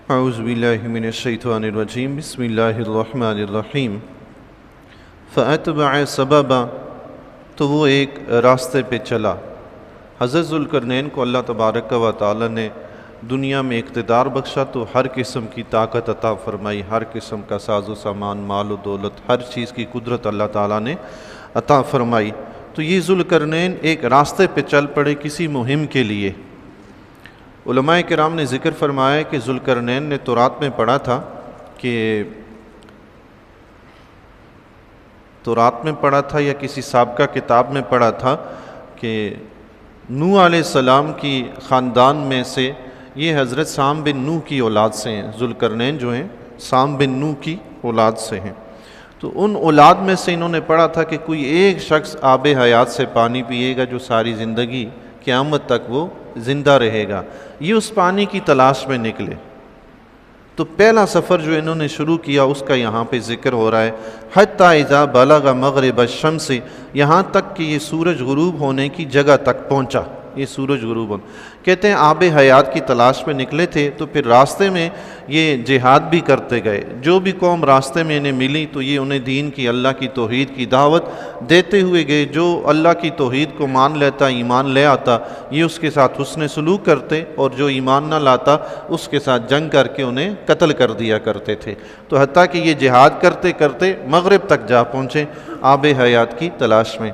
اعوذ باللہ من الشیطان الرجیم بسم اللہ الرحمن الرحیم فَأَتْبَعَ سَبَبًا، تو وہ ایک راستے پہ چلا۔ حضرت ذوالقرنین کو اللہ تبارک و تعالی نے دنیا میں اقتدار بخشا تو ہر قسم کی طاقت عطا فرمائی، ہر قسم کا ساز و سامان، مال و دولت، ہر چیز کی قدرت اللہ تعالیٰ نے عطا فرمائی۔ تو یہ ذوالقرنین ایک راستے پہ چل پڑے کسی مہم کے لیے۔ علماء کرام نے ذکر فرمایا کہ ذوالقرنین نے تورات میں پڑھا تھا یا کسی سابقہ کتاب میں پڑھا تھا کہ نوح علیہ السلام کی خاندان میں سے یہ حضرت سام بن نوح کی اولاد سے ہیں۔ ذوالقرنین جو ہیں سام بن نوح کی اولاد سے ہیں۔ تو ان اولاد میں سے انہوں نے پڑھا تھا کہ کوئی ایک شخص آب حیات سے پانی پیے گا جو ساری زندگی قیامت تک وہ زندہ رہے گا۔ یہ اس پانی کی تلاش میں نکلے۔ تو پہلا سفر جو انہوں نے شروع کیا اس کا یہاں پہ ذکر ہو رہا ہے، حتیٰ اذا بلغ مغرب الشمس، یہاں تک کہ یہ سورج غروب ہونے کی جگہ تک پہنچا۔ یہ سورج غروب کہتے ہیں آب حیات کی تلاش میں نکلے تھے، تو پھر راستے میں یہ جہاد بھی کرتے گئے۔ جو بھی قوم راستے میں انہیں ملی تو یہ انہیں دین کی، اللہ کی توحید کی دعوت دیتے ہوئے گئے۔ جو اللہ کی توحید کو مان لیتا، ایمان لے آتا، یہ اس کے ساتھ حسن سلوک کرتے، اور جو ایمان نہ لاتا اس کے ساتھ جنگ کر کے انہیں قتل کر دیا کرتے تھے۔ تو حتیٰ کہ یہ جہاد کرتے کرتے مغرب تک جا پہنچے آب حیات کی تلاش میں۔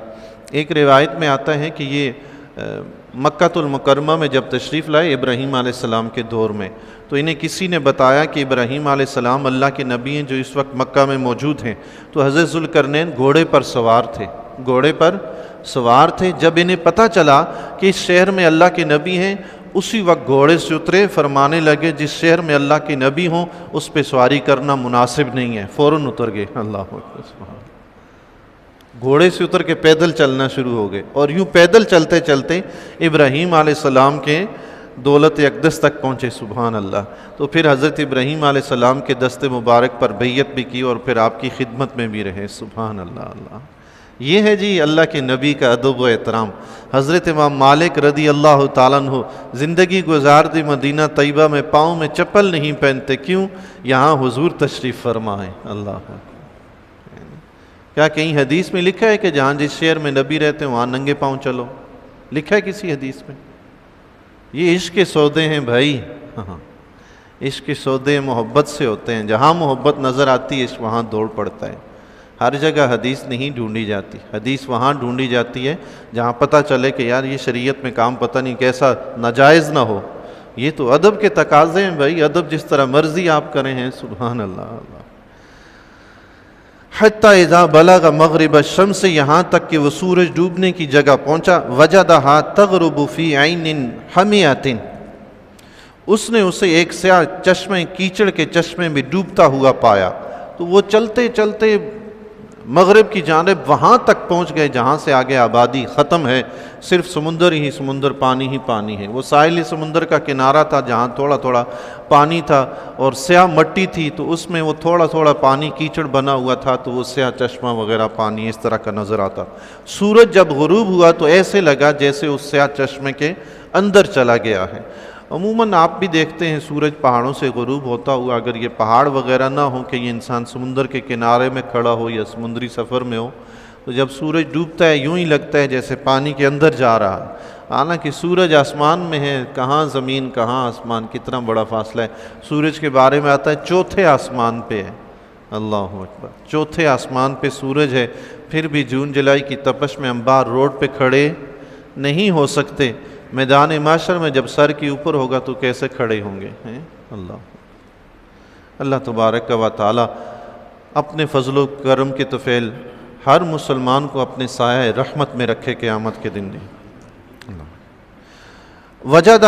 ایک روایت میں آتا ہے کہ یہ مکہ المکرمہ میں جب تشریف لائے ابراہیم علیہ السلام کے دور میں، تو انہیں کسی نے بتایا کہ ابراہیم علیہ السلام اللہ کے نبی ہیں جو اس وقت مکہ میں موجود ہیں۔ تو حضرت ذوالقرنین گھوڑے پر سوار تھے۔ جب انہیں پتہ چلا کہ اس شہر میں اللہ کے نبی ہیں، اسی وقت گھوڑے سے اترے، فرمانے لگے جس شہر میں اللہ کے نبی ہوں اس پہ سواری کرنا مناسب نہیں ہے۔ فوراً اتر گئے۔ اللہ اکبر۔ گھوڑے سے اتر کے پیدل چلنا شروع ہو گئے، اور یوں پیدل چلتے چلتے ابراہیم علیہ السلام کے دولت اقدس تک پہنچے۔ سبحان اللہ۔ تو پھر حضرت ابراہیم علیہ السلام کے دست مبارک پر بیعت بھی کی اور پھر آپ کی خدمت میں بھی رہے۔ سبحان اللہ۔ اللہ یہ ہے جی اللہ کے نبی کا ادب و احترام۔ حضرت امام مالک رضی اللہ تعالیٰ عنہ زندگی گزار دی مدینہ طیبہ میں، پاؤں میں چپل نہیں پہنتے، کیوں؟ یہاں حضور تشریف فرما ہے۔ اللہ اکبر۔ کیا کہیں حدیث میں لکھا ہے کہ جہاں جس شہر میں نبی رہتے ہیں وہاں ننگے پاؤں چلو؟ لکھا ہے کسی حدیث میں؟ یہ عشق کے سودے ہیں بھائی۔ ہاں، عشق کے سودے محبت سے ہوتے ہیں۔ جہاں محبت نظر آتی ہے وہاں دوڑ پڑتا ہے۔ ہر جگہ حدیث نہیں ڈھونڈی جاتی، حدیث وہاں ڈھونڈی جاتی ہے جہاں پتہ چلے کہ یار یہ شریعت میں کام پتہ نہیں کیسا ناجائز نہ ہو۔ یہ تو ادب کے تقاضے ہیں بھائی، ادب جس طرح مرضی آپ کریں ہیں۔ سبحان اللہ۔ اللہ حتیٰ اذا بلغ مغرب الشمس، یہاں تک کہ وہ سورج ڈوبنے کی جگہ پہنچا، وجدہا تغرب فی عین حمیۃ، اس نے اسے ایک سیاہ چشمے، کیچڑ کے چشمے میں ڈوبتا ہوا پایا۔ تو وہ چلتے چلتے مغرب کی جانب وہاں تک پہنچ گئے جہاں سے آگے آبادی ختم ہے، صرف سمندر ہی سمندر، پانی ہی پانی ہے۔ وہ ساحل سمندر کا کنارہ تھا جہاں تھوڑا تھوڑا پانی تھا اور سیاہ مٹی تھی، تو اس میں وہ تھوڑا تھوڑا پانی کیچڑ بنا ہوا تھا، تو وہ سیاہ چشمہ وغیرہ پانی اس طرح کا نظر آتا۔ سورج جب غروب ہوا تو ایسے لگا جیسے اس سیاہ چشمے کے اندر چلا گیا ہے۔ عموماً آپ بھی دیکھتے ہیں سورج پہاڑوں سے غروب ہوتا ہوا، اگر یہ پہاڑ وغیرہ نہ ہو کہ یہ انسان سمندر کے کنارے میں کھڑا ہو یا سمندری سفر میں ہو، تو جب سورج ڈوبتا ہے یوں ہی لگتا ہے جیسے پانی کے اندر جا رہا ہے۔ حالانکہ سورج آسمان میں ہے، کہاں زمین کہاں آسمان، کتنا بڑا فاصلہ ہے۔ سورج کے بارے میں آتا ہے چوتھے آسمان پہ ہے۔ اللہ اکبر۔ چوتھے آسمان پہ سورج ہے، پھر بھی جون جولائی کی تپش میں ہم باہر روڈ پہ کھڑے نہیں ہو سکتے۔ میدان معاشر میں جب سر کے اوپر ہوگا تو کیسے کھڑے ہوں گے؟ اللہ تبارک و تعالی اپنے فضل و کرم کے طفیل ہر مسلمان کو اپنے سایہ رحمت میں رکھے قیامت کے دن۔ وَوَجَدَ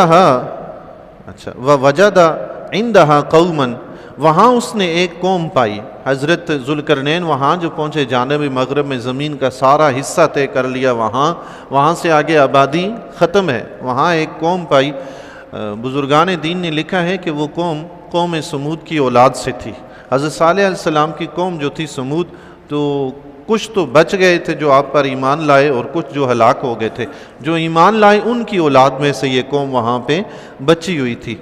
عِندَهَا قَوْمًا، وہاں اس نے ایک قوم پائی۔ حضرت ذوالقرنین وہاں جو پہنچے جانب مغرب میں زمین کا سارا حصہ طے کر لیا، وہاں سے آگے آبادی ختم ہے، وہاں ایک قوم پائی۔ بزرگان دین نے لکھا ہے کہ وہ قوم سمود کی اولاد سے تھی۔ حضرت صالح علیہ السلام کی قوم جو تھی سمود، تو کچھ تو بچ گئے تھے جو آپ پر ایمان لائے، اور کچھ جو ہلاک ہو گئے تھے۔ جو ایمان لائے ان کی اولاد میں سے یہ قوم وہاں پہ بچی ہوئی تھی۔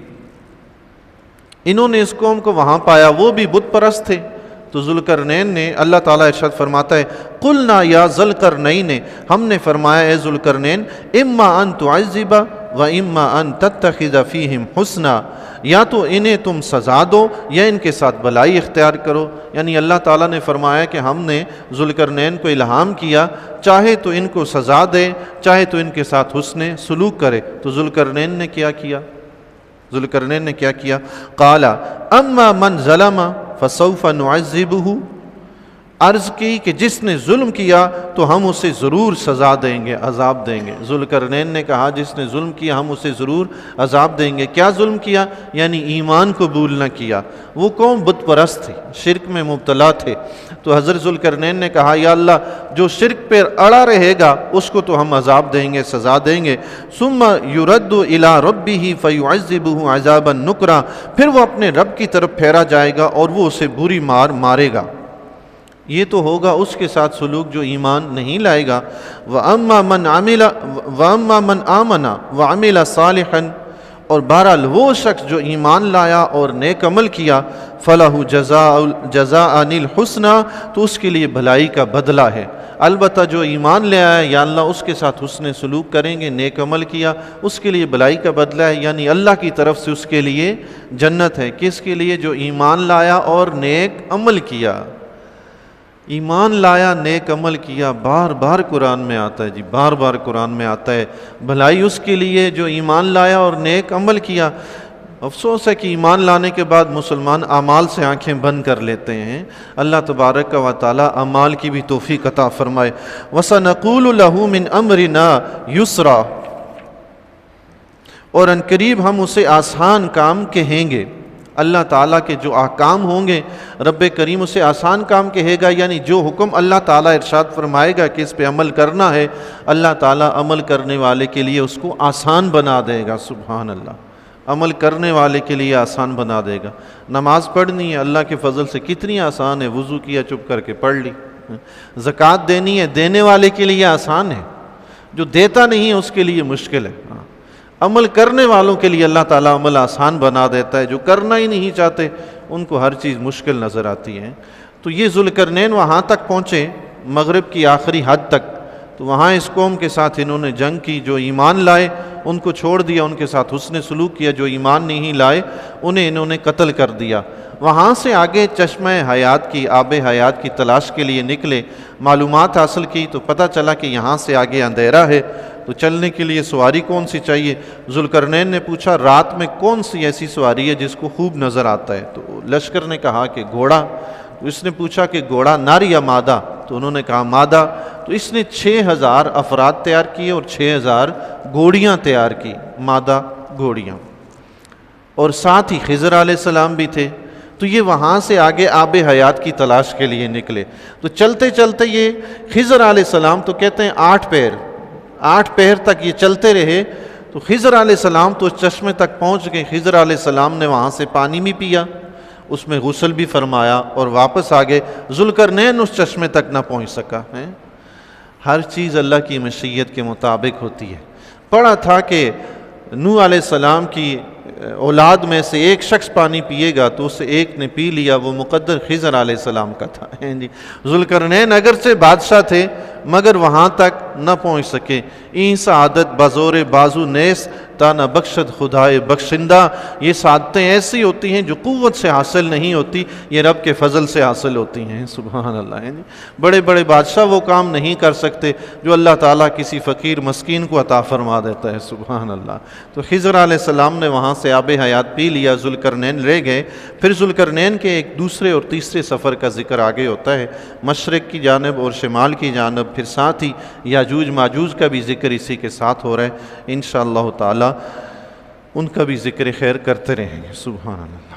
انہوں نے اس قوم کو وہاں پایا، وہ بھی بت پرست تھے۔ تو ذوالقرنین نے، اللہ تعالیٰ ارشاد فرماتا ہے قلنا یا ذوالقرنین، ہم نے فرمایا اے ذوالقرنین، اما ان تعذب و اما ان تتخذ فیہم حسنا، یا تو انہیں تم سزا دو یا ان کے ساتھ بھلائی اختیار کرو۔ یعنی اللہ تعالیٰ نے فرمایا کہ ہم نے ذوالقرنین کو الہام کیا، چاہے تو ان کو سزا دے، چاہے تو ان کے ساتھ حسن سلوک کرے۔ تو ذوالقرنین نے کیا کیا؟ ذوالقرنین نے کیا کیا؟ قال اما من ظلم فسوف نعذبہ، عرض کی کہ جس نے ظلم کیا تو ہم اسے ضرور سزا دیں گے، عذاب دیں گے۔ ذوالقرنین نے کہا جس نے ظلم کیا ہم اسے ضرور عذاب دیں گے۔ کیا ظلم کیا؟ یعنی ایمان قبول نہ کیا۔ وہ قوم بت پرست تھی، شرک میں مبتلا تھے۔ تو حضرت ذوالقرنین نے کہا یا اللہ جو شرک پر اڑا رہے گا اس کو تو ہم عذاب دیں گے، سزا دیں گے۔ ثم یرد الی ربہ فیعذبہ عذابا نکرا، پھر وہ اپنے رب کی طرف پھیرا جائے گا اور وہ اسے بری مار مارے گا۔ یہ تو ہوگا اس کے ساتھ سلوک جو ایمان نہیں لائے گا۔ وَأَمَّا مَنْ آمَنَ وَعَمِلَ صَالِحًا، اور بہرحال وہ شخص جو ایمان لایا اور نیک عمل کیا، فَلَهُ جَزَاءً الْحُسْنَى، تو اس کے لیے بھلائی کا بدلہ ہے۔ البتہ جو ایمان لے آیا یا اللہ اس کے ساتھ حسن سلوک کریں گے، نیک عمل کیا، اس کے لیے بھلائی کا بدلہ ہے، یعنی اللہ کی طرف سے اس کے لیے جنت ہے۔ کس کے لیے؟ جو ایمان لایا اور نیک عمل کیا۔ ایمان لایا، نیک عمل کیا، بار بار قرآن میں آتا ہے جی، بار بار قرآن میں آتا ہے۔ بھلائی اس کے لیے جو ایمان لایا اور نیک عمل کیا۔ افسوس ہے کہ ایمان لانے کے بعد مسلمان اعمال سے آنکھیں بند کر لیتے ہیں۔ اللہ تبارک و تعالی اعمال کی بھی توفیق عطا فرمائے۔ وَسَنَقُولُ لَهُ مِنْ أَمْرِنَا يُسْرًا، اور ان قریب ہم اسے آسان کام کہیں گے۔ اللہ تعالیٰ کے جو احکام ہوں گے رب کریم اسے آسان کام کہے گا، یعنی جو حکم اللہ تعالیٰ ارشاد فرمائے گا کہ اس پہ عمل کرنا ہے، اللہ تعالیٰ عمل کرنے والے کے لیے اس کو آسان بنا دے گا۔ سبحان اللہ، عمل کرنے والے کے لیے آسان بنا دے گا۔ نماز پڑھنی ہے اللہ کے فضل سے کتنی آسان ہے، وضو کیا چپ کر کے پڑھ لی۔ زکوٰۃ دینی ہے دینے والے کے لیے آسان ہے، جو دیتا نہیں ہے اس کے لیے مشکل ہے۔ عمل کرنے والوں کے لیے اللہ تعالیٰ عمل آسان بنا دیتا ہے، جو کرنا ہی نہیں چاہتے ان کو ہر چیز مشکل نظر آتی ہے۔ تو یہ ذوالقرنین وہاں تک پہنچے، مغرب کی آخری حد تک۔ تو وہاں اس قوم کے ساتھ انہوں نے جنگ کی، جو ایمان لائے ان کو چھوڑ دیا، ان کے ساتھ حسن سلوک کیا، جو ایمان نہیں لائے انہیں انہوں نے قتل کر دیا۔ وہاں سے آگے چشمہ حیات کی، آب حیات کی تلاش کے لیے نکلے، معلومات حاصل کی تو پتہ چلا کہ یہاں سے آگے اندھیرا ہے، تو چلنے کے لیے سواری کون سی چاہیے؟ ذوالقرنین نے پوچھا رات میں کون سی ایسی سواری ہے جس کو خوب نظر آتا ہے؟ تو لشکر نے کہا کہ گھوڑا۔ تو اس نے پوچھا کہ گھوڑا نر یا مادہ؟ تو انہوں نے کہا مادہ۔ تو اس نے 6000 افراد تیار کیے اور 6000 گھوڑیاں تیار کی، مادہ گھوڑیاں، اور ساتھ ہی خضر علیہ السلام بھی تھے۔ تو یہ وہاں سے آگے آب حیات کی تلاش کے لیے نکلے۔ تو چلتے چلتے یہ خضر علیہ السلام تو کہتے ہیں 8 پہر تک یہ چلتے رہے۔ تو خضر علیہ السلام تو اس چشمے تک پہنچ گئے۔ خضر علیہ السلام نے وہاں سے پانی بھی پیا، اس میں غسل بھی فرمایا اور واپس آ گئے۔ ذوالقرنین اس چشمے تک نہ پہنچ سکا ہے۔ ہر چیز اللہ کی مشیت کے مطابق ہوتی ہے۔ پڑھا تھا کہ نوح علیہ السلام کی اولاد میں سے ایک شخص پانی پیے گا تو اس سے ایک نے پی لیا، وہ مقدر خضر علیہ السلام کا تھا جی۔ ذوالقرنین اگرچہ بادشاہ تھے مگر وہاں تک نہ پہنچ سکے۔ این سعادت بزور بازو نیس تا نہ بخشد خدائے بخشندہ، یہ سعادتیں ایسی ہوتی ہیں جو قوت سے حاصل نہیں ہوتی، یہ رب کے فضل سے حاصل ہوتی ہیں۔ سبحان اللہ ہے جی۔ بڑے بڑے بادشاہ وہ کام نہیں کر سکتے جو اللہ تعالیٰ کسی فقیر مسکین کو عطا فرما دیتا ہے۔ سبحان اللہ۔ تو خضر علیہ السلام نے وہاں سے آب حیات پی لیا، ذوالقرنین رہ گئے۔ پھر ذوالقرنین کے ایک دوسرے اور تیسرے سفر کا ذکر آگے ہوتا ہے، مشرق کی جانب اور شمال کی جانب، پھر ساتھ ہی یاجوج ماجوج کا بھی ذکر اسی کے ساتھ ہو رہا ہے۔ انشاءاللہ تعالی ان کا بھی ذکر خیر کرتے رہیں گے۔ سبحان اللہ۔